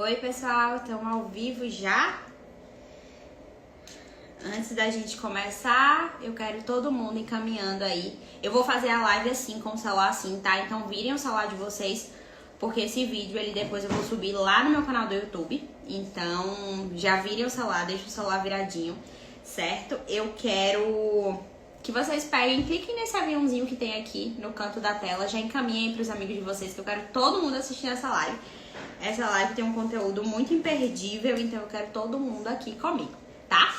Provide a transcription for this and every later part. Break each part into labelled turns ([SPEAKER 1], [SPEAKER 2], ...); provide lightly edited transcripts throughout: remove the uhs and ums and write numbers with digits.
[SPEAKER 1] Oi pessoal, estamos ao vivo já? Antes da gente começar, eu quero todo mundo encaminhando aí. Eu vou fazer a live assim, com o celular assim, tá? Então virem o celular de vocês, porque esse vídeo ele depois eu vou subir lá no meu canal do YouTube. Então já virem o celular, deixa o celular viradinho, certo? Eu quero que vocês peguem, cliquem nesse aviãozinho que tem aqui no canto da tela, já encaminhem para os amigos de vocês, que eu quero todo mundo assistindo essa live. Essa live tem um conteúdo muito imperdível, então eu quero todo mundo aqui comigo, tá?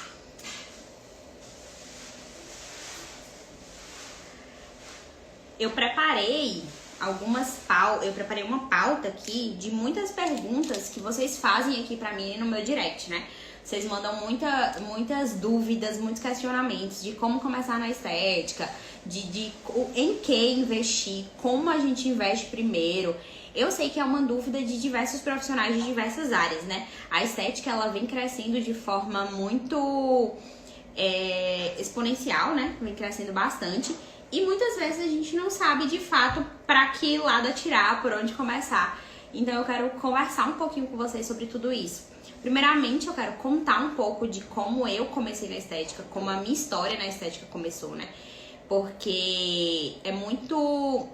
[SPEAKER 1] Eu preparei uma pauta aqui de muitas perguntas que vocês fazem aqui pra mim no meu direct, né? Vocês mandam muitas dúvidas, muitos questionamentos de como começar na estética, em que investir, como a gente investe primeiro. Eu sei que é uma dúvida de diversos profissionais de diversas áreas, né? A estética, ela vem crescendo de forma muito exponencial, né? Vem crescendo bastante. E muitas vezes a gente não sabe de fato para que lado atirar, por onde começar. Então eu quero conversar um pouquinho com vocês sobre tudo isso. Primeiramente eu quero contar um pouco de como eu comecei na estética, como a minha história na estética começou, né? Porque é muito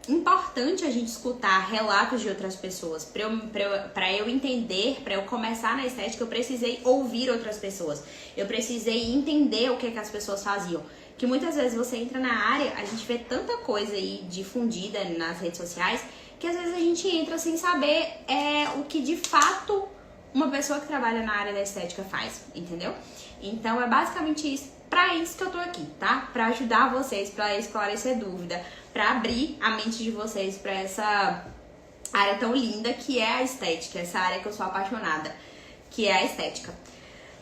[SPEAKER 1] importante a gente escutar relatos de outras pessoas. Pra eu entender, pra eu começar na estética, eu precisei ouvir outras pessoas. Eu precisei entender o que as pessoas faziam. Que muitas vezes você entra na área, a gente vê tanta coisa aí difundida nas redes sociais, que às vezes a gente entra sem saber o que de fato uma pessoa que trabalha na área da estética faz, entendeu? Então é basicamente isso, pra isso que eu tô aqui, tá? Pra ajudar vocês, pra esclarecer dúvida, pra abrir a mente de vocês pra essa área tão linda que é a estética, essa área que eu sou apaixonada, que é a estética.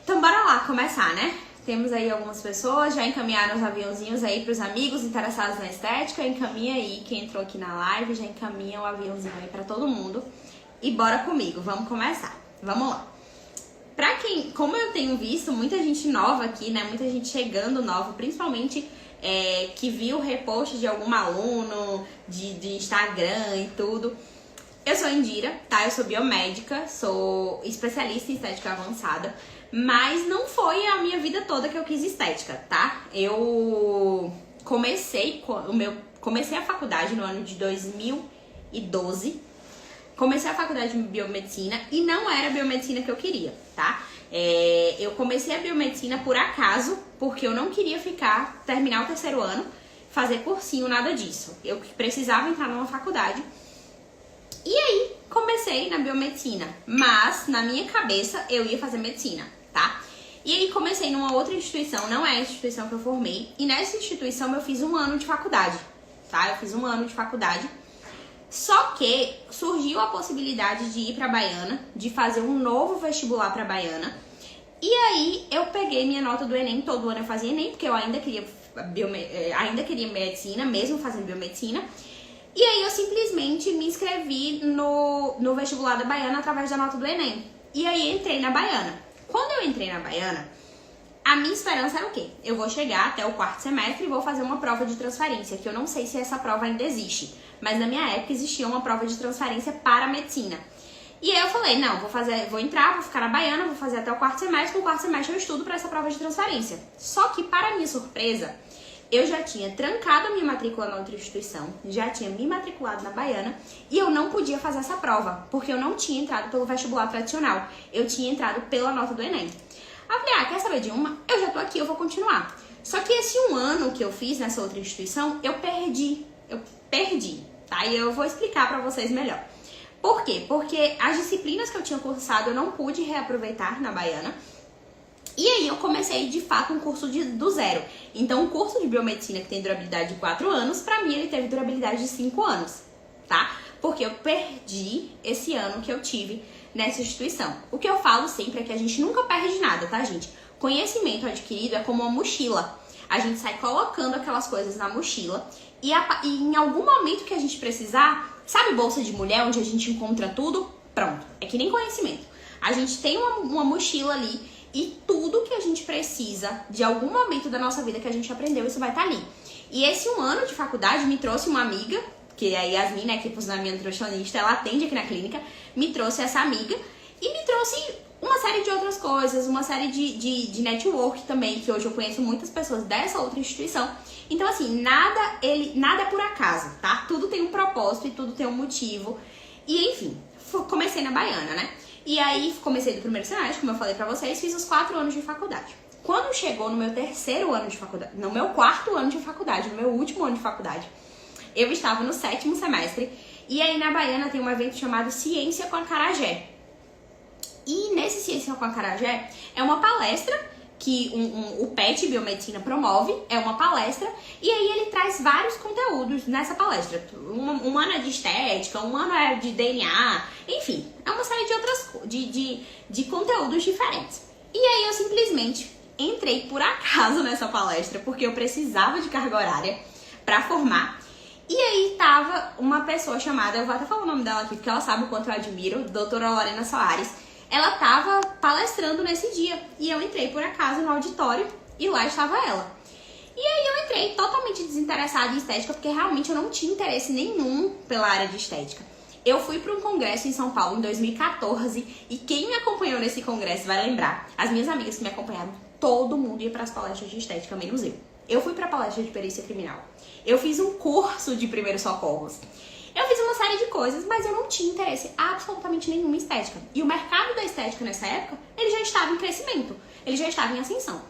[SPEAKER 1] Então bora lá começar, né? Temos aí algumas pessoas, já encaminharam os aviãozinhos aí pros amigos interessados na estética. Encaminha aí, quem entrou aqui na live, já encaminha o aviãozinho aí pra todo mundo. E bora comigo, vamos começar. Vamos lá. Pra quem, como eu tenho visto muita gente nova aqui, né, muita gente chegando nova, principalmente que viu o repost de algum aluno, de Instagram e tudo. Eu sou Indira, tá? Eu sou biomédica, sou especialista em estética avançada. Mas não foi a minha vida toda que eu quis estética, tá? Eu comecei a faculdade no ano de 2012. Comecei a faculdade de biomedicina e não era a biomedicina que eu queria, tá? Eu comecei a biomedicina por acaso, porque eu não queria terminar o terceiro ano, fazer cursinho, nada disso. Eu precisava entrar numa faculdade. E aí, comecei na biomedicina, mas na minha cabeça eu ia fazer medicina, tá? E aí comecei numa outra instituição, não é a instituição que eu formei, e nessa instituição eu fiz um ano de faculdade, tá? Eu fiz um ano de faculdade, só que surgiu a possibilidade de ir pra Baiana, de fazer um novo vestibular pra Baiana, e aí eu peguei minha nota do Enem, todo ano eu fazia Enem, porque eu ainda queria medicina, mesmo fazendo biomedicina. E aí eu simplesmente me inscrevi no vestibular da Baiana através da nota do Enem. E aí entrei na Baiana. Quando eu entrei na Baiana, a minha esperança era o quê? Eu vou chegar até o quarto semestre e vou fazer uma prova de transferência, que eu não sei se essa prova ainda existe. Mas na minha época existia uma prova de transferência para a medicina. E aí eu falei, não, vou entrar, vou ficar na Baiana, vou fazer até o quarto semestre, no quarto semestre eu estudo para essa prova de transferência. Só que, para minha surpresa, eu já tinha trancado a minha matrícula na outra instituição, já tinha me matriculado na Baiana e eu não podia fazer essa prova, porque eu não tinha entrado pelo vestibular tradicional, eu tinha entrado pela nota do Enem. Aí eu falei, quer saber de uma? Eu já tô aqui, eu vou continuar. Só que esse um ano que eu fiz nessa outra instituição, eu perdi, tá? E eu vou explicar pra vocês melhor. Por quê? Porque as disciplinas que eu tinha cursado eu não pude reaproveitar na Baiana. E aí eu comecei, de fato, um curso do zero. Então, o curso de biomedicina que tem durabilidade de 4 anos, pra mim ele teve durabilidade de 5 anos, tá? Porque eu perdi esse ano que eu tive nessa instituição. O que eu falo sempre é que a gente nunca perde nada, tá, gente? Conhecimento adquirido é como uma mochila. A gente sai colocando aquelas coisas na mochila e em algum momento que a gente precisar, sabe bolsa de mulher, onde a gente encontra tudo? Pronto, é que nem conhecimento. A gente tem uma mochila ali e tudo que a gente precisa de algum momento da nossa vida que a gente aprendeu, isso vai estar ali. E esse um ano de faculdade me trouxe uma amiga porque a Yasmin, né, que por sinal é minha nutricionista, ela atende aqui na clínica, me trouxe essa amiga e me trouxe uma série de outras coisas, uma série de network também, que hoje eu conheço muitas pessoas dessa outra instituição. Então, assim, nada é por acaso, tá? Tudo tem um propósito e tudo tem um motivo. E, enfim, comecei na Baiana, né? E aí, comecei do primeiro semestre, como eu falei pra vocês, fiz os 4 anos de faculdade. Quando chegou no meu 3º ano de faculdade, no meu 4º ano de faculdade, no meu último ano de faculdade, eu estava no 7º semestre. E aí, na Baiana, tem um evento chamado Ciência com Acarajé. E nesse Ciência com Acarajé é uma palestra que o PET Biomedicina promove, é uma palestra, e aí ele traz vários conteúdos nessa palestra. Um ano é de estética, um ano é de DNA, enfim, é uma série de outras de conteúdos diferentes. E aí eu simplesmente entrei por acaso nessa palestra, porque eu precisava de carga horária pra formar. E aí tava uma pessoa chamada, eu vou até falar o nome dela aqui, porque ela sabe o quanto eu admiro, doutora Lorena Soares. Ela tava palestrando nesse dia e eu entrei por acaso no auditório e lá estava ela. E aí eu entrei totalmente desinteressada em estética, porque realmente eu não tinha interesse nenhum pela área de estética. Eu fui para um congresso em São Paulo em 2014 e quem me acompanhou nesse congresso vai lembrar. As minhas amigas que me acompanharam, todo mundo ia para as palestras de estética, menos eu. Eu fui para a palestra de perícia criminal. Eu fiz um curso de primeiros socorros. Eu fiz uma série de coisas, mas eu não tinha interesse absolutamente nenhum em estética. E o mercado da estética nessa época, ele já estava em crescimento, ele já estava em ascensão.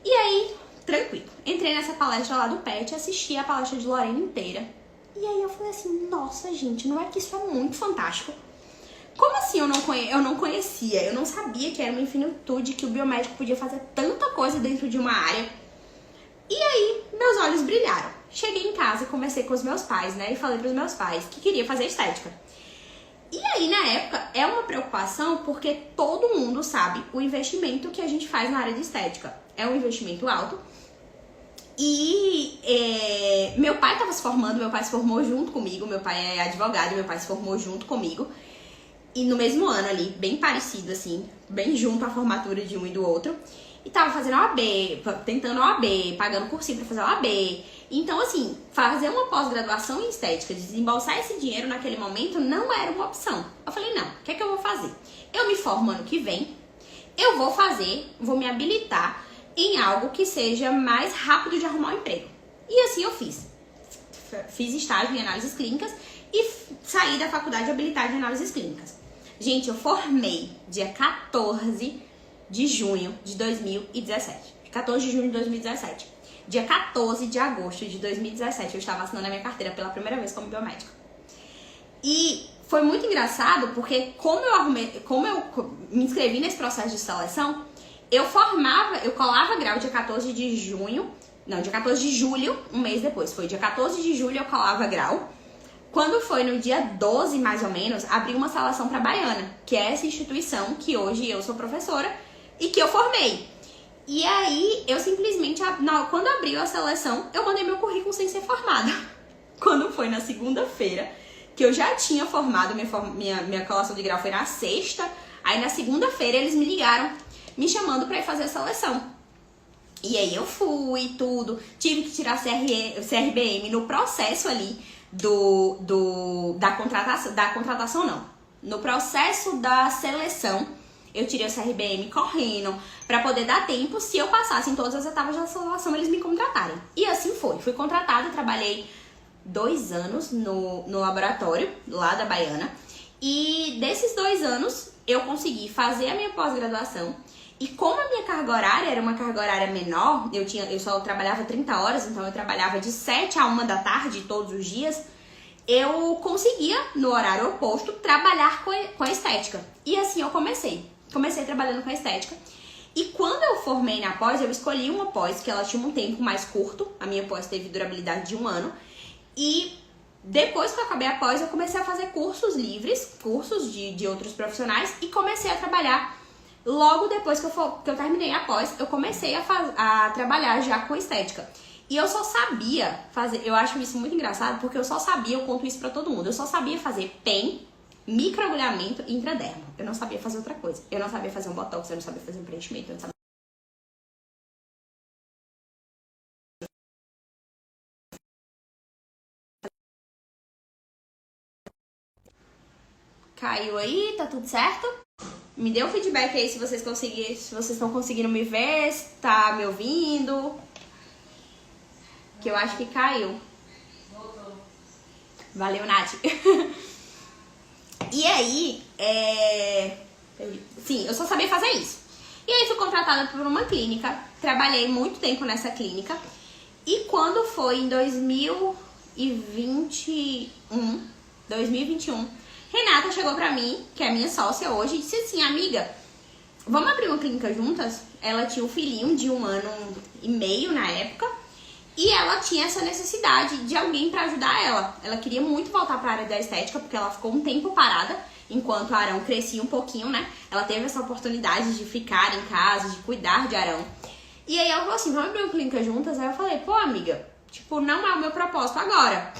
[SPEAKER 1] E aí, tranquilo, entrei nessa palestra lá do PET, assisti a palestra de Lorena inteira. E aí eu falei assim, nossa gente, não é que isso é muito fantástico? Como assim eu não conhecia, eu não sabia que era uma infinitude, que o biomédico podia fazer tanta coisa dentro de uma área. E aí, meus olhos brilharam. Cheguei em casa e conversei com os meus pais, né? E falei pros meus pais que queria fazer estética. E aí, na época, é uma preocupação porque todo mundo sabe o investimento que a gente faz na área de estética. É um investimento alto. E meu pai estava se formando, meu pai se formou junto comigo. Meu pai é advogado, meu pai se formou junto comigo. E no mesmo ano ali, bem parecido assim, bem junto à formatura de um e do outro. E tava fazendo OAB, tentando OAB, pagando cursinho pra fazer OAB. Então, assim, fazer uma pós-graduação em estética, desembolsar esse dinheiro naquele momento não era uma opção. Eu falei, não, o que é que eu vou fazer? Eu me formo ano que vem, eu vou me habilitar em algo que seja mais rápido de arrumar um emprego. E assim eu fiz. Fiz estágio em análises clínicas e saí da faculdade habilitada em análises clínicas. Gente, eu formei dia 14 de junho de 2017. 14 de junho de 2017. Dia 14 de agosto de 2017, eu estava assinando a minha carteira pela primeira vez como biomédica. E foi muito engraçado, porque como eu me inscrevi nesse processo de seleção, eu colava grau dia 14 de junho, não, dia 14 de julho, um mês depois. Foi dia 14 de julho eu colava grau. Quando foi no dia 12, mais ou menos, abriu uma seleção para Baiana, que é essa instituição que hoje eu sou professora e que eu formei. E aí, eu simplesmente, quando abriu a seleção, eu mandei meu currículo sem ser formada. Quando foi na segunda-feira, que eu já tinha formado, minha colação de grau foi na sexta, aí na segunda-feira eles me ligaram, me chamando pra ir fazer a seleção. E aí eu fui, tudo, tive que tirar CRBM no processo ali da contratação não, no processo da seleção. Eu tirei o CRBM correndo pra poder dar tempo, se eu passasse em todas as etapas da seleção, eles me contratarem. E assim foi. Fui contratada, trabalhei 2 anos no laboratório lá da Baiana. E desses 2 anos, eu consegui fazer a minha pós-graduação. E como a minha carga horária era uma carga horária menor, eu só trabalhava 30 horas, então eu trabalhava de 7 a 1 da tarde todos os dias, eu conseguia, no horário oposto, trabalhar com a estética. E assim eu comecei. Comecei trabalhando com a estética. E quando eu formei na pós, eu escolhi uma pós que ela tinha um tempo mais curto. A minha pós teve durabilidade de 1 ano. E depois que eu acabei a pós, eu comecei a fazer cursos livres, cursos de outros profissionais, e comecei a trabalhar. Logo depois que eu terminei a pós, eu comecei a trabalhar já com estética. E eu só sabia fazer, eu acho isso muito engraçado, porque eu conto isso pra todo mundo, eu só sabia fazer PEN, microagulhamento e intradermo. Eu não sabia fazer outra coisa. Eu não sabia fazer um botox, eu não sabia fazer um preenchimento, eu não sabia Caiu aí, tá tudo certo? Me dê um feedback aí se vocês estão conseguindo me ver, se tá me ouvindo. Que eu acho que caiu. Voltou. Valeu, Nath. E aí, sim, eu só sabia fazer isso. E aí fui contratada por uma clínica, trabalhei muito tempo nessa clínica. E quando foi em 2021, Renata chegou pra mim, que é minha sócia hoje, e disse assim, amiga, vamos abrir uma clínica juntas? Ela tinha um filhinho de 1 ano e meio na época, e ela tinha essa necessidade de alguém pra ajudar ela. Ela queria muito voltar pra área da estética, porque ela ficou um tempo parada, enquanto a Arão crescia um pouquinho, né? Ela teve essa oportunidade de ficar em casa, de cuidar de Arão. E aí ela falou assim, vamos abrir uma clínica juntas? Aí eu falei, pô, amiga, tipo, não é o meu propósito agora.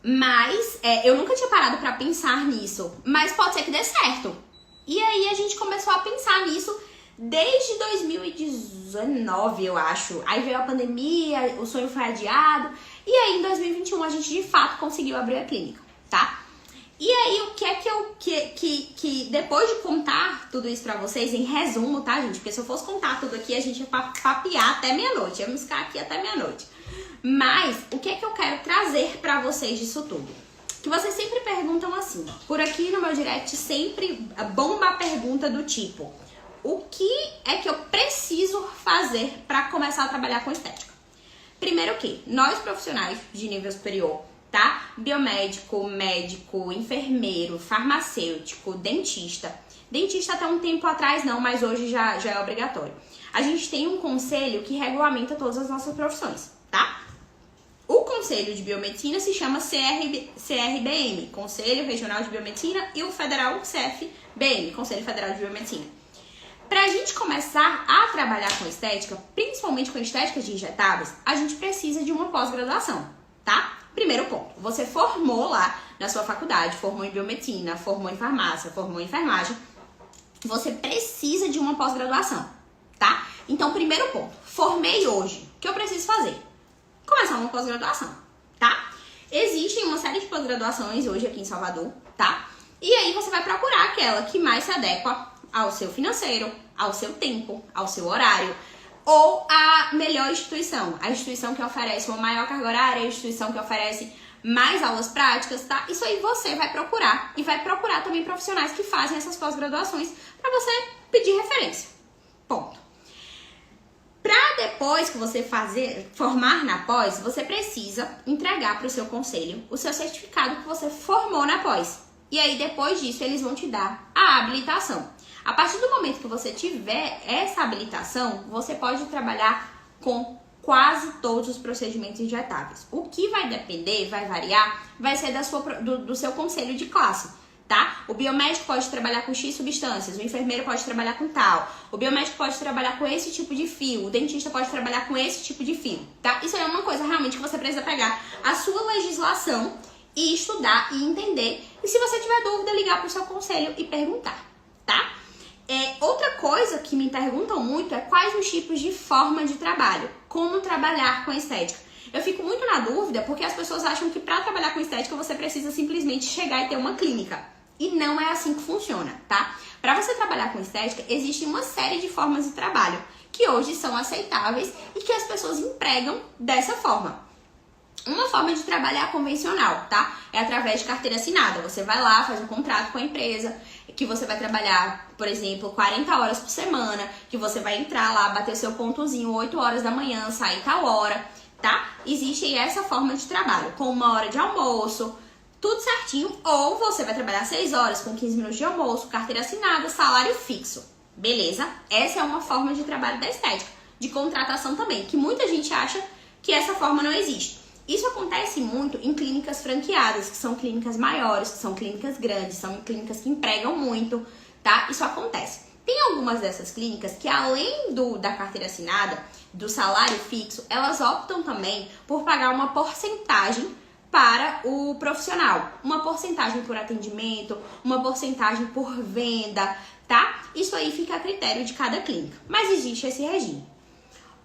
[SPEAKER 1] Mas, eu nunca tinha parado pra pensar nisso. Mas pode ser que dê certo. E aí a gente começou a pensar nisso desde 2019, eu acho. Aí veio a pandemia, o sonho foi adiado. E aí em 2021 a gente de fato conseguiu abrir a clínica, tá? E aí, o que é que depois de contar tudo isso pra vocês, em resumo, tá, gente? Porque se eu fosse contar tudo aqui, a gente ia papear até meia-noite. Íamos ficar aqui até meia-noite. Mas, o que é que eu quero trazer pra vocês disso tudo? Que vocês sempre perguntam assim. Por aqui no meu direct, sempre bomba a pergunta do tipo: o que é que eu preciso fazer pra começar a trabalhar com estética? Primeiro que nós profissionais de nível superior, tá? Biomédico, médico, enfermeiro, farmacêutico, dentista. Dentista até um tempo atrás não, mas hoje já é obrigatório. A gente tem um conselho que regulamenta todas as nossas profissões, tá? O Conselho de Biomedicina se chama CRBM, Conselho Regional de Biomedicina, e o Federal CFBM, Conselho Federal de Biomedicina. Pra gente começar a trabalhar com estética, principalmente com estética de injetáveis, a gente precisa de uma pós-graduação, tá? Primeiro ponto, você formou lá na sua faculdade, formou em biomedicina, formou em farmácia, formou em enfermagem, você precisa de uma pós-graduação, tá? Então, primeiro ponto, formei hoje, o que eu preciso fazer? Começar uma pós-graduação, tá? Existem uma série de pós-graduações hoje aqui em Salvador, tá? E aí você vai procurar aquela que mais se adequa ao seu financeiro, ao seu tempo, ao seu horário, ou a melhor instituição, a instituição que oferece uma maior carga horária, a instituição que oferece mais aulas práticas, tá? Isso aí você vai procurar, e vai procurar também profissionais que fazem essas pós-graduações para você pedir referência. Ponto. Para depois que você formar na pós, você precisa entregar para o seu conselho o seu certificado que você formou na pós. E aí depois disso eles vão te dar a habilitação. A partir do momento que você tiver essa habilitação, você pode trabalhar com quase todos os procedimentos injetáveis. O que vai depender, vai variar, vai ser do seu conselho de classe, tá? O biomédico pode trabalhar com X substâncias, o enfermeiro pode trabalhar com tal, o biomédico pode trabalhar com esse tipo de fio, o dentista pode trabalhar com esse tipo de fio, tá? Isso é uma coisa realmente que você precisa pegar a sua legislação e estudar e entender. E se você tiver dúvida, ligar pro seu conselho e perguntar, tá? Outra coisa que me perguntam muito é quais os tipos de forma de trabalho, como trabalhar com estética. Eu fico muito na dúvida porque as pessoas acham que para trabalhar com estética você precisa simplesmente chegar e ter uma clínica. E não é assim que funciona, tá? Para você trabalhar com estética, existe uma série de formas de trabalho que hoje são aceitáveis e que as pessoas empregam dessa forma. Uma forma de trabalhar convencional, tá? É através de carteira assinada. Você vai lá, faz um contrato com a empresa, que você vai trabalhar, por exemplo, 40 horas por semana, que você vai entrar lá, bater seu pontozinho 8 horas da manhã, sair tal hora, tá? Existe essa forma de trabalho, com 1 hora de almoço, tudo certinho. Ou você vai trabalhar 6 horas com 15 minutos de almoço, carteira assinada, salário fixo. Beleza? Essa é uma forma de trabalho da estética, de contratação também, que muita gente acha que essa forma não existe. Isso acontece muito em clínicas franqueadas, que são clínicas maiores, que são clínicas grandes, são clínicas que empregam muito, tá? Isso acontece. Tem algumas dessas clínicas que, além da carteira assinada, do salário fixo, elas optam também por pagar uma porcentagem para o profissional. Uma porcentagem por atendimento, uma porcentagem por venda, tá? Isso aí fica a critério de cada clínica, mas existe esse regime.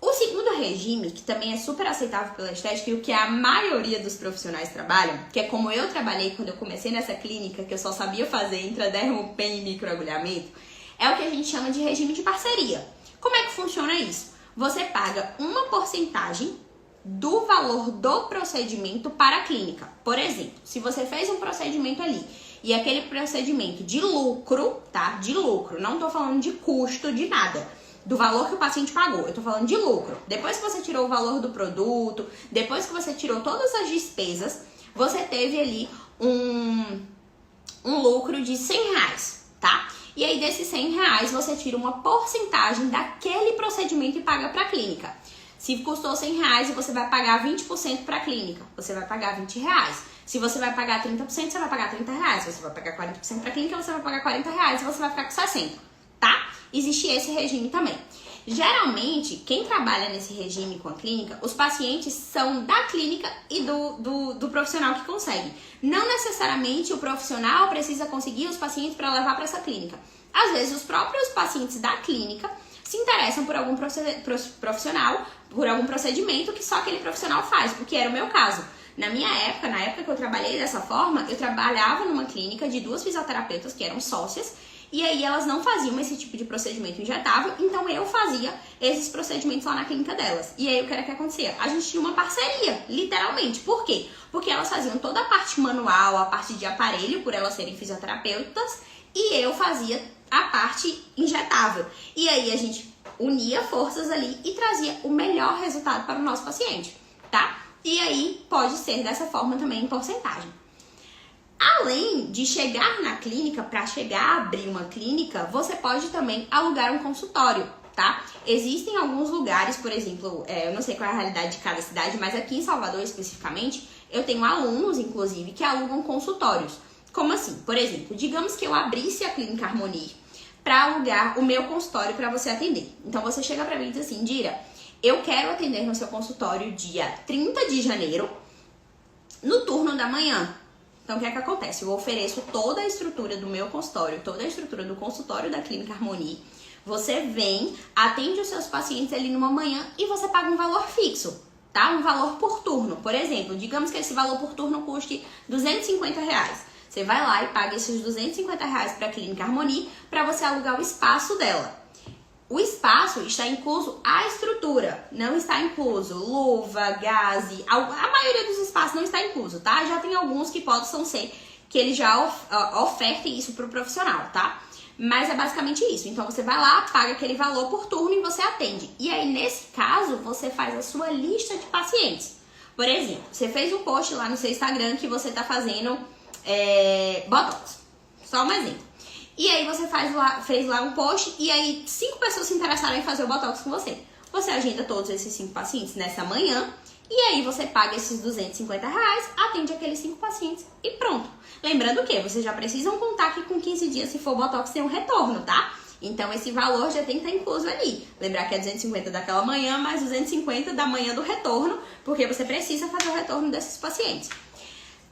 [SPEAKER 1] O segundo regime, que também é super aceitável pela estética e o que a maioria dos profissionais trabalham, que é como eu trabalhei quando eu comecei nessa clínica, que eu só sabia fazer intradermo, pen e microagulhamento, é o que a gente chama de regime de parceria. Como é que funciona isso? Você paga uma porcentagem do valor do procedimento para a clínica. Por exemplo, se você fez um procedimento ali e aquele procedimento de lucro, tá? De lucro, não tô falando de custo, de nada. Do valor que o paciente pagou, eu tô falando de lucro. Depois que você tirou o valor do produto, depois que você tirou todas as despesas, você teve ali um lucro de R$100, tá? E aí desses R$100 você tira uma porcentagem daquele procedimento e paga para a clínica. Se custou R$100 e você vai pagar 20% para a clínica, você vai pagar R$20. Se você vai pagar 30%, você vai pagar R$30. Se você vai pagar 40% para a clínica, você vai pagar R$40 e você vai ficar com 60, tá? Existe esse regime também. Geralmente, quem trabalha nesse regime com a clínica, os pacientes são da clínica e do profissional que consegue. Não necessariamente o profissional precisa conseguir os pacientes para levar para essa clínica. Às vezes, os próprios pacientes da clínica se interessam por algum profissional, por algum procedimento que só aquele profissional faz, porque era o meu caso. Na época que eu trabalhei dessa forma, eu trabalhava numa clínica de 2 fisioterapeutas que eram sócias, e aí elas não faziam esse tipo de procedimento injetável, então eu fazia esses procedimentos lá na clínica delas. E aí o que era que acontecia? A gente tinha uma parceria, literalmente. Por quê? Porque elas faziam toda a parte manual, a parte de aparelho, por elas serem fisioterapeutas, e eu fazia a parte injetável. E aí a gente unia forças ali e trazia o melhor resultado para o nosso paciente, tá? E aí pode ser dessa forma também em porcentagem. Além de chegar na clínica, para chegar a abrir uma clínica, você pode também alugar um consultório, tá? Existem alguns lugares, por exemplo, eu não sei qual é a realidade de cada cidade, mas aqui em Salvador especificamente, eu tenho alunos, inclusive, que alugam consultórios. Como assim? Por exemplo, digamos que eu abrisse a Clínica Harmonie para alugar o meu consultório para você atender. Então você chega para mim e diz assim, Dira, eu quero atender no seu consultório dia 30 de janeiro, no turno da manhã. Então, o que é que acontece? Eu ofereço toda a estrutura do meu consultório, toda a estrutura do consultório da Clínica Harmonie. Você vem, atende os seus pacientes ali numa manhã e você paga um valor fixo, tá? Um valor por turno. Por exemplo, digamos que esse valor por turno custe R$250. Você vai lá e paga esses R$250 para a Clínica Harmonie para você alugar o espaço dela. O espaço está incluso a estrutura, não está incluso luva, gaze, a maioria dos espaços não está incluso, tá? Já tem alguns que possam ser que eles já ofertem isso para o profissional, tá? Mas é basicamente isso. Então você vai lá, paga aquele valor por turno e você atende. E aí nesse caso você faz a sua lista de pacientes. Por exemplo, você fez um post lá no seu Instagram que você está fazendo Botox. Só um exemplo. E aí você fez lá um post e aí 5 pessoas se interessaram em fazer o Botox com você. Você agenda todos esses 5 pacientes nessa manhã e aí você paga esses R$250, atende aqueles 5 pacientes e pronto. Lembrando que vocês já precisam contar que com 15 dias, se for Botox, tem um retorno, tá? Então esse valor já tem que estar incluso ali. Lembrar que é 250 daquela manhã, mais 250 da manhã do retorno, porque você precisa fazer o retorno desses pacientes.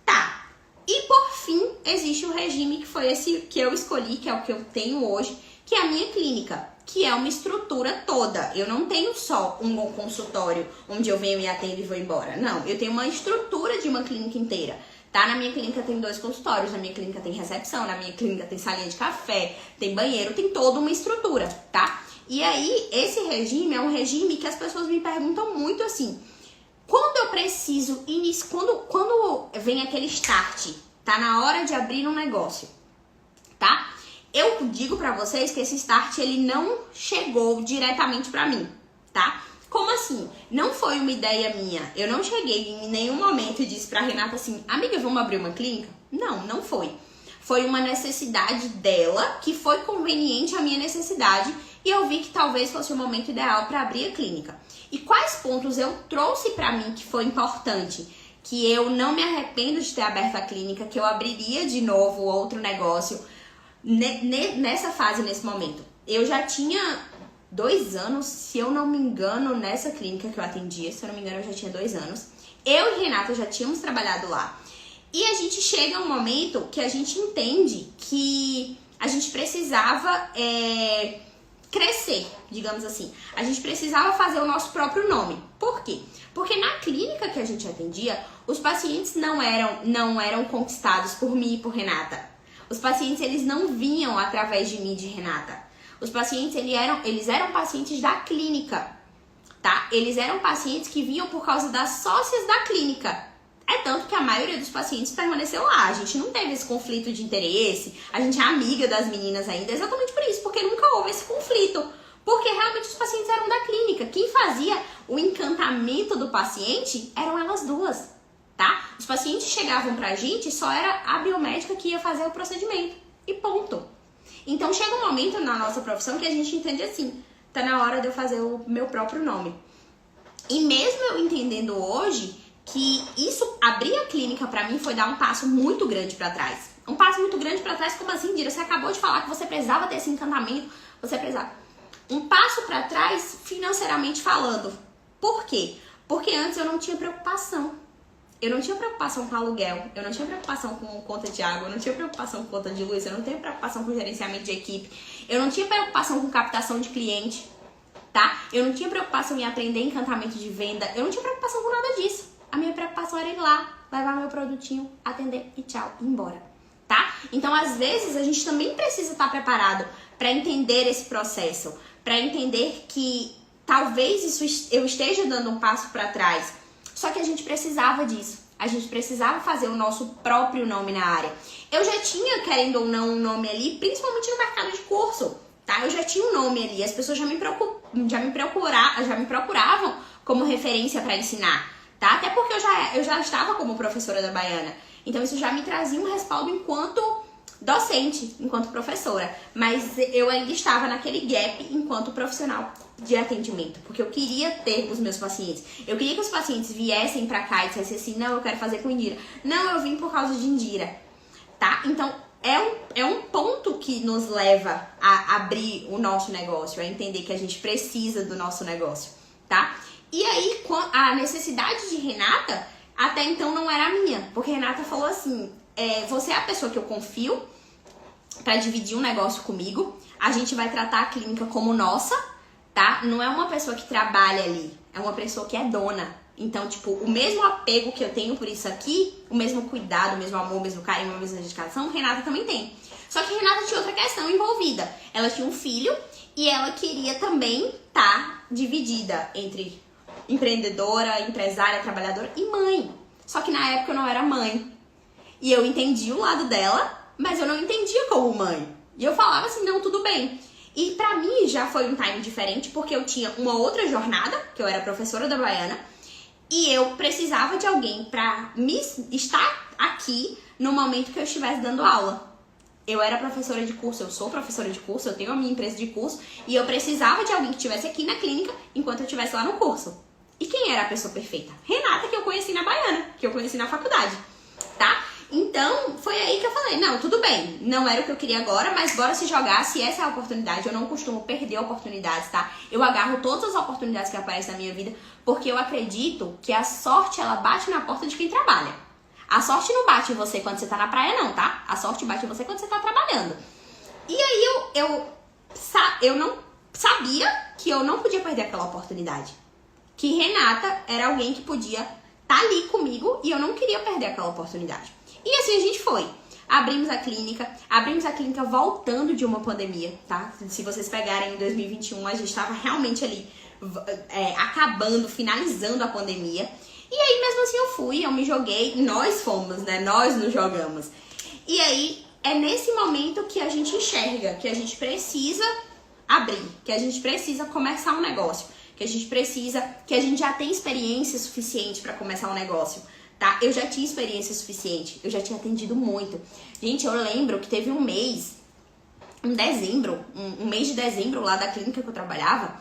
[SPEAKER 1] Tá. E por fim, existe o regime que foi esse que eu escolhi, que é o que eu tenho hoje, que é a minha clínica, que é uma estrutura toda. Eu não tenho só um consultório onde eu venho e atendo e vou embora. Não, eu tenho uma estrutura de uma clínica inteira. Tá? Na minha clínica tem 2 consultórios, na minha clínica tem recepção, na minha clínica tem salinha de café, tem banheiro, tem toda uma estrutura, tá? E aí, esse regime é um regime que as pessoas me perguntam muito assim, quando eu preciso iniciar, quando vem aquele start, tá na hora de abrir um negócio, tá? Eu digo pra vocês que esse start, ele não chegou diretamente pra mim, tá? Como assim? Não foi uma ideia minha. Eu não cheguei em nenhum momento e disse pra Renata assim, amiga, vamos abrir uma clínica? Não, não foi. Foi uma necessidade dela, que foi conveniente à minha necessidade, e eu vi que talvez fosse o momento ideal para abrir a clínica. E quais pontos eu trouxe pra mim que foi importante? Que eu não me arrependo de ter aberto a clínica, que eu abriria de novo outro negócio nessa fase, nesse momento. Eu já tinha 2 anos, se eu não me engano, nessa clínica que eu atendia, se eu não me engano, eu já tinha 2 anos. Eu e Renata já tínhamos trabalhado lá. E a gente chega a um momento que a gente entende que a gente precisava crescer, digamos assim. A gente precisava fazer o nosso próprio nome. Por quê? Porque na clínica que a gente atendia, os pacientes não eram conquistados por mim e por Renata. Os pacientes, eles não vinham através de mim e de Renata. Os pacientes, eles eram pacientes da clínica, tá? Eles eram pacientes que vinham por causa das sócias da clínica. É tanto que a maioria dos pacientes permaneceu lá. A gente não teve esse conflito de interesse. A gente é amiga das meninas ainda, exatamente por isso. Porque nunca houve esse conflito. Porque realmente os pacientes eram da clínica. Quem fazia o encantamento do paciente eram elas duas, tá? Os pacientes chegavam pra gente, só era a biomédica que ia fazer o procedimento. E ponto. Então chega um momento na nossa profissão que a gente entende assim. Tá na hora de eu fazer o meu próprio nome. E mesmo eu entendendo hoje que isso, abrir a clínica pra mim foi dar um passo muito grande pra trás. Um passo muito grande pra trás, como assim, Dira? Você acabou de falar que você precisava ter esse encantamento, você precisava. Um passo pra trás, financeiramente falando. Por quê? Porque antes eu não tinha preocupação. Eu não tinha preocupação com aluguel, eu não tinha preocupação com conta de água, eu não tinha preocupação com conta de luz, eu não tinha preocupação com gerenciamento de equipe, eu não tinha preocupação com captação de cliente, tá? Eu não tinha preocupação em aprender encantamento de venda, eu não tinha preocupação com nada disso. A minha preocupação era ir lá, levar meu produtinho, atender e tchau, ir embora, tá? Então, às vezes, a gente também precisa estar preparado para entender esse processo, para entender que talvez eu esteja dando um passo para trás, só que a gente precisava disso. A gente precisava fazer o nosso próprio nome na área. Eu já tinha, querendo ou não, um nome ali, principalmente no mercado de curso, tá? Eu já tinha um nome ali, as pessoas já me procuravam como referência para ensinar. Tá? Até porque eu já estava como professora da Baiana. Então isso já me trazia um respaldo enquanto docente, enquanto professora. Mas eu ainda estava naquele gap enquanto profissional de atendimento. Porque eu queria ter os meus pacientes. Eu queria que os pacientes viessem pra cá e dissessem assim, não, eu quero fazer com Indira. Não, eu vim por causa de Indira. Tá? Então é um ponto que nos leva a abrir o nosso negócio, a entender que a gente precisa do nosso negócio. Tá? E aí, a necessidade de Renata, até então não era a minha. Porque Renata falou assim, você é a pessoa que eu confio pra dividir um negócio comigo. A gente vai tratar a clínica como nossa, tá? Não é uma pessoa que trabalha ali, é uma pessoa que é dona. Então, tipo, o mesmo apego que eu tenho por isso aqui, o mesmo cuidado, o mesmo amor, o mesmo carinho, a mesma dedicação, Renata também tem. Só que Renata tinha outra questão envolvida. Ela tinha um filho e ela queria também estar dividida entre empreendedora, empresária, trabalhadora e mãe. Só que na época eu não era mãe. E eu entendi o lado dela, mas eu não entendia como mãe. E eu falava assim, não, tudo bem. E pra mim já foi um time diferente, porque eu tinha uma outra jornada, que eu era professora da Baiana, e eu precisava de alguém pra estar aqui no momento que eu estivesse dando aula. Eu era professora de curso, eu sou professora de curso, eu tenho a minha empresa de curso, e eu precisava de alguém que estivesse aqui na clínica enquanto eu estivesse lá no curso. E quem era a pessoa perfeita? Renata, que eu conheci na Baiana, que eu conheci na faculdade, tá? Então, foi aí que eu falei, não, tudo bem, não era o que eu queria agora, mas bora se jogar, se essa é a oportunidade. Eu não costumo perder oportunidades, tá? Eu agarro todas as oportunidades que aparecem na minha vida, porque eu acredito que a sorte, ela bate na porta de quem trabalha. A sorte não bate em você quando você tá na praia, não, tá? A sorte bate em você quando você tá trabalhando. E aí eu não sabia que eu não podia perder aquela oportunidade. Que Renata era alguém que podia estar ali comigo e eu não queria perder aquela oportunidade. E assim a gente foi. Abrimos a clínica voltando de uma pandemia, tá? Se vocês pegarem em 2021, a gente estava realmente ali acabando, finalizando a pandemia. E aí mesmo assim eu me joguei, nós fomos, né? Nós nos jogamos. E aí é nesse momento que a gente enxerga que a gente precisa abrir, que a gente precisa começar um negócio, que a gente já tem experiência suficiente para começar um negócio, tá? Eu já tinha experiência suficiente, eu já tinha atendido muito. Gente, eu lembro que teve um mês de dezembro lá da clínica que eu trabalhava,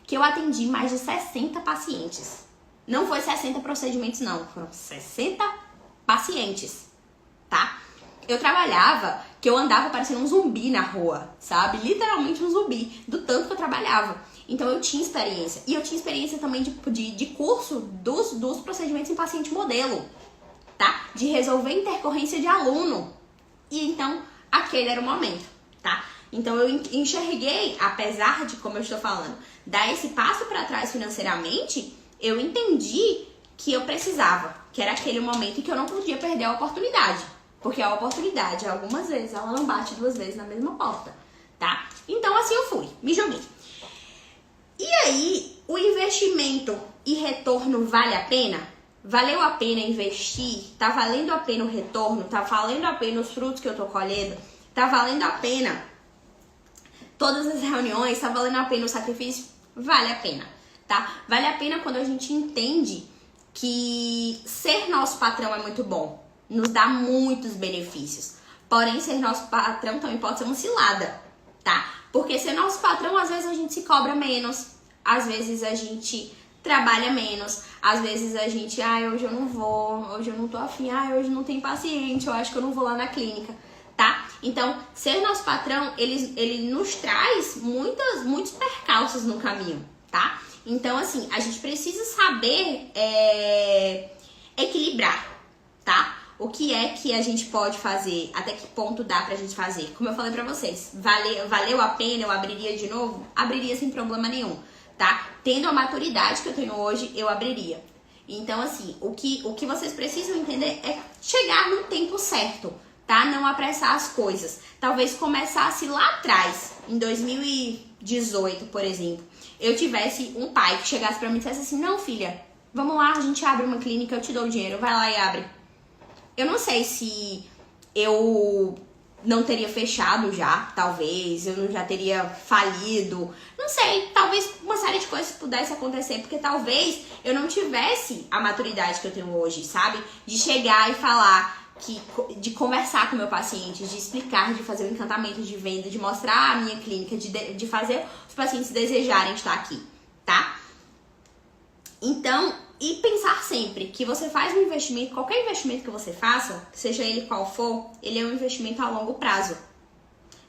[SPEAKER 1] que eu atendi mais de 60 pacientes. Não foi 60 procedimentos, não, foram 60 pacientes, tá? Eu trabalhava, que eu andava parecendo um zumbi na rua, sabe? Literalmente um zumbi, do tanto que eu trabalhava. Então eu tinha experiência. E eu tinha experiência também de curso dos procedimentos em paciente modelo, tá? De resolver intercorrência de aluno. E então, aquele era o momento, tá? Então eu enxerguei, apesar de, como eu estou falando, dar esse passo para trás financeiramente, eu entendi que eu precisava, que era aquele momento em que eu não podia perder a oportunidade. Porque a oportunidade, algumas vezes, ela não bate duas vezes na mesma porta, tá? Então assim eu fui, me joguei. E aí, o investimento e retorno vale a pena? Valeu a pena investir? Tá valendo a pena o retorno? Tá valendo a pena os frutos que eu tô colhendo? Tá valendo a pena todas as reuniões? Tá valendo a pena o sacrifício? Vale a pena, tá? Vale a pena quando a gente entende que ser nosso patrão é muito bom. Nos dá muitos benefícios. Porém, ser nosso patrão também pode ser uma cilada, tá? Porque ser nosso patrão, às vezes a gente se cobra menos, às vezes a gente trabalha menos, às vezes a gente, hoje eu não vou, hoje eu não tô afim, hoje eu não tenho paciente, eu acho que eu não vou lá na clínica, tá? Então, ser nosso patrão, ele nos traz muitos percalços no caminho, tá? Então, assim, a gente precisa saber equilibrar, tá? O que é que a gente pode fazer? Até que ponto dá pra gente fazer? Como eu falei pra vocês, valeu a pena, eu abriria de novo? Abriria sem problema nenhum, tá? Tendo a maturidade que eu tenho hoje, eu abriria. Então, assim, o que vocês precisam entender é chegar no tempo certo, tá? Não apressar as coisas. Talvez começasse lá atrás, em 2018, por exemplo, eu tivesse um pai que chegasse pra mim e dissesse assim, não, filha, vamos lá, a gente abre uma clínica, eu te dou o dinheiro, vai lá e abre. Eu não sei se eu não teria fechado já, talvez, eu não já teria falido, não sei, talvez uma série de coisas pudesse acontecer, porque talvez eu não tivesse a maturidade que eu tenho hoje, sabe? De chegar e falar, de conversar com o meu paciente, de explicar, de fazer o encantamento de venda, de mostrar a minha clínica, de fazer os pacientes desejarem estar aqui, tá? Então, e pensar sempre que você faz um investimento, qualquer investimento que você faça, seja ele qual for, ele é um investimento a longo prazo.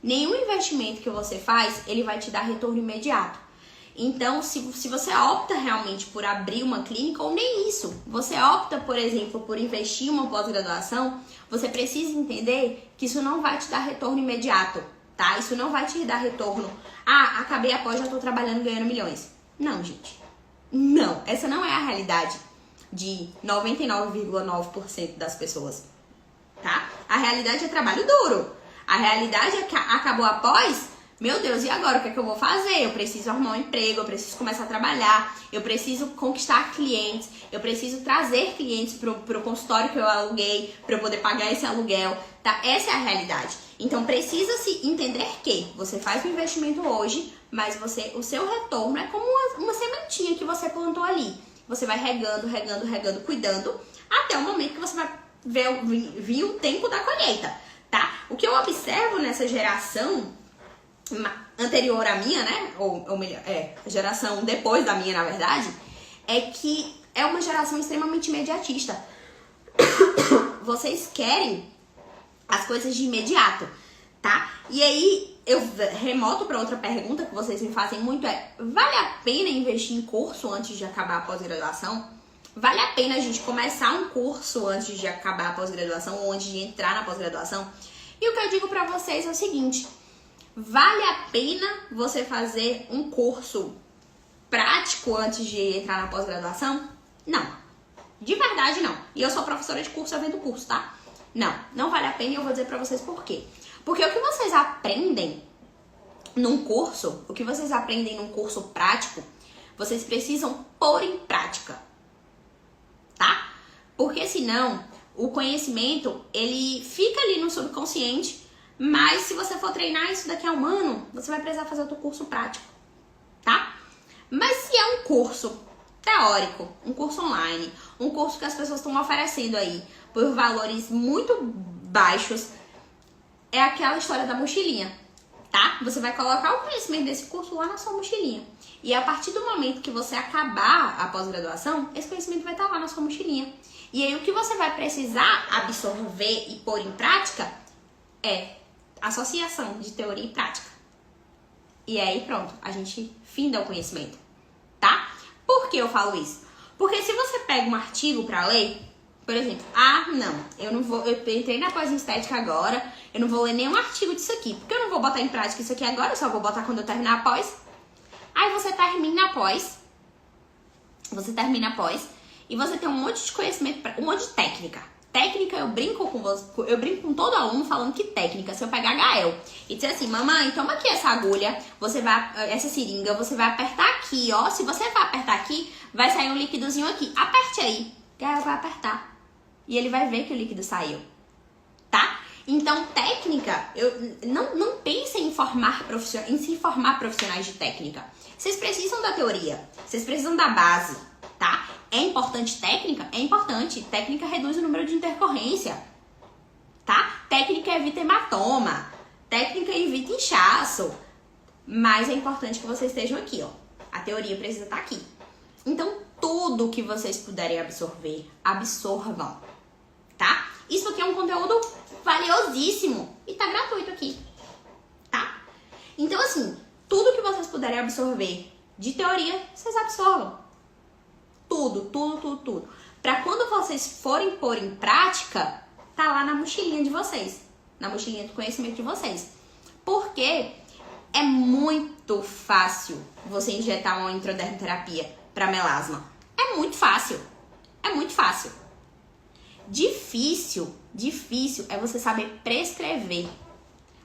[SPEAKER 1] Nenhum investimento que você faz, ele vai te dar retorno imediato. Então, se você opta realmente por abrir uma clínica, ou nem isso, você opta, por exemplo, por investir em uma pós-graduação, você precisa entender que isso não vai te dar retorno imediato, tá? Isso não vai te dar retorno. Acabei a pós, já tô trabalhando ganhando milhões. Não, gente. Não, essa não é a realidade de 99,9% das pessoas, tá? A realidade é trabalho duro. A realidade é que acabou a pós, meu Deus, e agora? O que é que eu vou fazer? Eu preciso arrumar um emprego, eu preciso começar a trabalhar, eu preciso conquistar clientes, eu preciso trazer clientes pro consultório que eu aluguei, para eu poder pagar esse aluguel, tá? Essa é a realidade. Então, precisa-se entender que você faz um investimento hoje, mas o seu retorno é como uma sementinha que você plantou ali. Você vai regando, cuidando, até o momento que você vai vir o tempo da colheita, tá? O que eu observo nessa geração anterior à minha, né? Ou melhor, a geração depois da minha, na verdade, é que é uma geração extremamente imediatista. Vocês querem as coisas de imediato, tá? E aí, eu remoto para outra pergunta que vocês me fazem muito vale a pena investir em curso antes de acabar a pós-graduação? Vale a pena a gente começar um curso antes de acabar a pós-graduação ou antes de entrar na pós-graduação? E o que eu digo para vocês é o seguinte, vale a pena você fazer um curso prático antes de entrar na pós-graduação? Não. De verdade, não. E eu sou professora de curso, eu vendo curso, tá? Não vale a pena e eu vou dizer pra vocês por quê. Porque o que vocês aprendem num curso, o que vocês aprendem num curso prático, vocês precisam pôr em prática, tá? Porque senão, o conhecimento, ele fica ali no subconsciente, mas se você for treinar isso daqui a um ano, você vai precisar fazer outro curso prático, tá? Mas se é um curso teórico, um curso online, um curso que as pessoas estão oferecendo aí por valores muito baixos, é aquela história da mochilinha, tá? Você vai colocar o conhecimento desse curso lá na sua mochilinha. E a partir do momento que você acabar a pós-graduação, esse conhecimento vai estar lá na sua mochilinha. E aí o que você vai precisar absorver e pôr em prática é associação de teoria e prática. E aí pronto, a gente finda o conhecimento, tá? Por que eu falo isso? Porque se você pega um artigo para ler, por exemplo, não, eu não vou, eu entrei na pós-estética agora, eu não vou ler nenhum artigo disso aqui, porque eu não vou botar em prática isso aqui agora, eu só vou botar quando eu terminar a pós. Aí você termina a pós, e você tem um monte de conhecimento, um monte de técnica. Técnica, eu brinco com todo aluno falando que técnica, se eu pegar Gael e dizer assim, mamãe, toma aqui essa agulha, essa seringa, você vai apertar aqui, ó, se você vai apertar aqui, vai sair um líquidozinho aqui, aperte aí. Gael vai apertar e ele vai ver que o líquido saiu, tá? Então, técnica, não pensem em se formar profissionais de técnica. Vocês precisam da teoria, vocês precisam da base, tá? É importante técnica? É importante. Técnica reduz o número de intercorrência, tá? Técnica evita hematoma, técnica evita inchaço, mas é importante que vocês estejam aqui, ó. A teoria precisa estar aqui. Então, tudo que vocês puderem absorver, absorvam, tá? Isso aqui é um conteúdo valiosíssimo e tá gratuito aqui, tá? Então, assim, tudo que vocês puderem absorver de teoria, vocês absorvam. Tudo. Pra quando vocês forem pôr em prática, tá lá na mochilinha de vocês. Na mochilinha do conhecimento de vocês. Porque é muito fácil você injetar uma introdermoterapia pra melasma. É muito fácil. Difícil é você saber prescrever.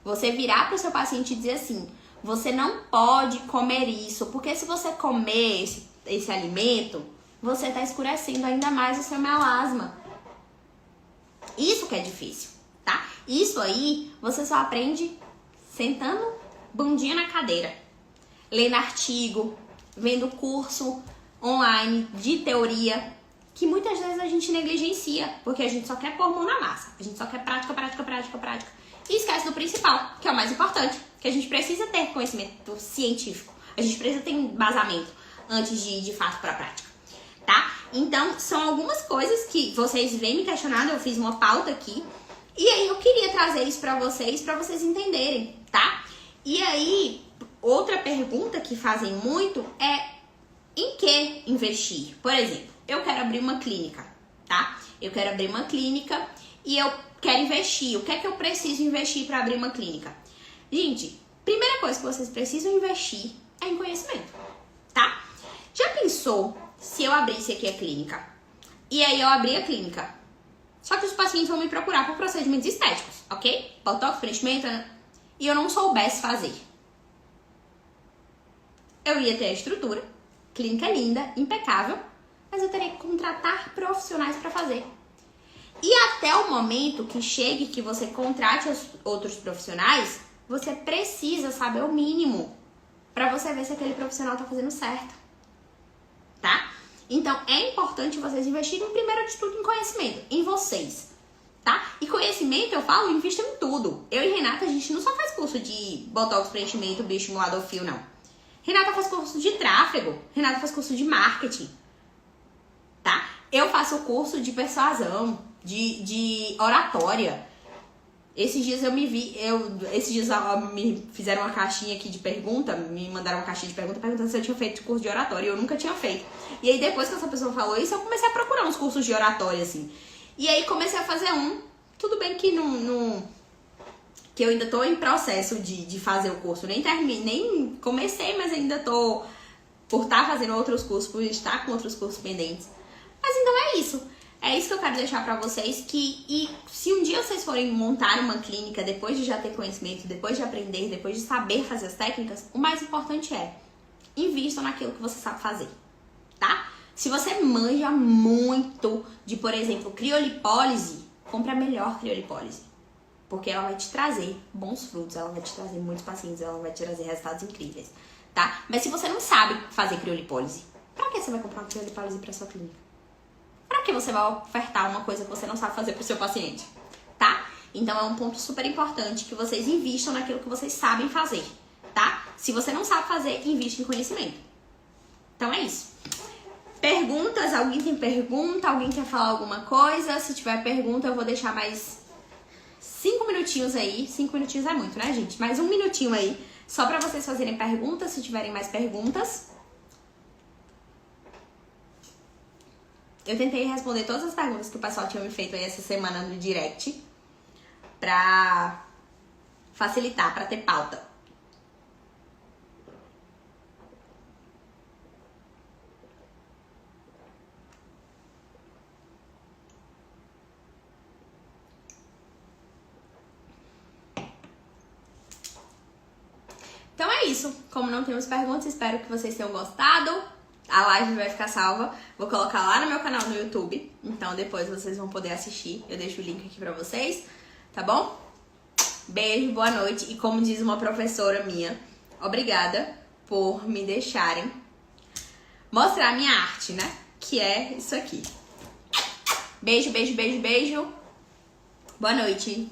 [SPEAKER 1] Você virar pro seu paciente e dizer assim, você não pode comer isso, porque se você comer esse alimento, você tá escurecendo ainda mais o seu melasma. Isso que é difícil, tá? Isso aí, você só aprende sentando bundinha na cadeira, lendo artigo, vendo curso online de teoria, que muitas vezes a gente negligencia, porque a gente só quer pôr mão na massa. A gente só quer prática. E esquece do principal, que é o mais importante, que a gente precisa ter conhecimento científico. A gente precisa ter embasamento antes de ir de fato para a prática, tá? Então, são algumas coisas que vocês vêm me questionando, eu fiz uma pauta aqui, e aí eu queria trazer isso para vocês entenderem, tá? E aí, outra pergunta que fazem muito é em que investir? Por exemplo, eu quero abrir uma clínica, tá? Eu quero abrir uma clínica e eu quero investir. O que é que eu preciso investir para abrir uma clínica? Gente, primeira coisa que vocês precisam investir é em conhecimento, tá? Já pensou se eu abrisse aqui a clínica e aí eu abri a clínica, só que os pacientes vão me procurar por procedimentos estéticos, ok? Botox, preenchimento, e eu não soubesse fazer. Eu ia ter a estrutura, clínica linda, impecável, mas eu teria que contratar profissionais para fazer. E até o momento que chegue que você contrate os outros profissionais, você precisa saber o mínimo para você ver se aquele profissional tá fazendo certo, tá? Então, é importante vocês investirem primeiro de tudo em conhecimento, em vocês, tá? E conhecimento, eu falo, invisto em tudo. Eu e Renata, a gente não só faz curso de botox, preenchimento, bioestimulador, fio, não. Renata faz curso de tráfego, Renata faz curso de marketing, tá? Eu faço curso de persuasão, de oratória. Esses dias me fizeram uma caixinha aqui de pergunta, me mandaram uma caixinha de pergunta perguntando se eu tinha feito curso de oratória, e eu nunca tinha feito. E aí depois que essa pessoa falou isso, eu comecei a procurar uns cursos de oratória, assim. E aí comecei a fazer tudo bem que que eu ainda tô em processo de fazer o curso, nem comecei, mas ainda tô, por estar fazendo outros cursos, por estar com outros cursos pendentes. Mas então é isso. É isso que eu quero deixar pra vocês, e se um dia vocês forem montar uma clínica, depois de já ter conhecimento, depois de aprender, depois de saber fazer as técnicas, o mais importante é, invistam naquilo que você sabe fazer, tá? Se você manja muito de, por exemplo, criolipólise, compre a melhor criolipólise, porque ela vai te trazer bons frutos, ela vai te trazer muitos pacientes, ela vai te trazer resultados incríveis, tá? Mas se você não sabe fazer criolipólise, pra que você vai comprar uma criolipólise pra sua clínica? Pra que você vai ofertar uma coisa que você não sabe fazer pro seu paciente, tá? Então é um ponto super importante que vocês invistam naquilo que vocês sabem fazer, tá? Se você não sabe fazer, invista em conhecimento. Então é isso. Perguntas? Alguém tem pergunta? Alguém quer falar alguma coisa? Se tiver pergunta, eu vou deixar mais 5 minutinhos aí. 5 minutinhos é muito, né, gente? Mais 1 minutinho aí, só pra vocês fazerem perguntas, se tiverem mais perguntas. Eu tentei responder todas as perguntas que o pessoal tinha me feito aí essa semana no direct pra facilitar, pra ter pauta. Então é isso. Como não temos perguntas, espero que vocês tenham gostado. A live vai ficar salva. Vou colocar lá no meu canal no YouTube. Então depois vocês vão poder assistir. Eu deixo o link aqui pra vocês. Tá bom? Beijo, boa noite. E como diz uma professora minha, obrigada por me deixarem mostrar a minha arte, né? Que é isso aqui. Beijo, beijo, beijo, beijo. Boa noite.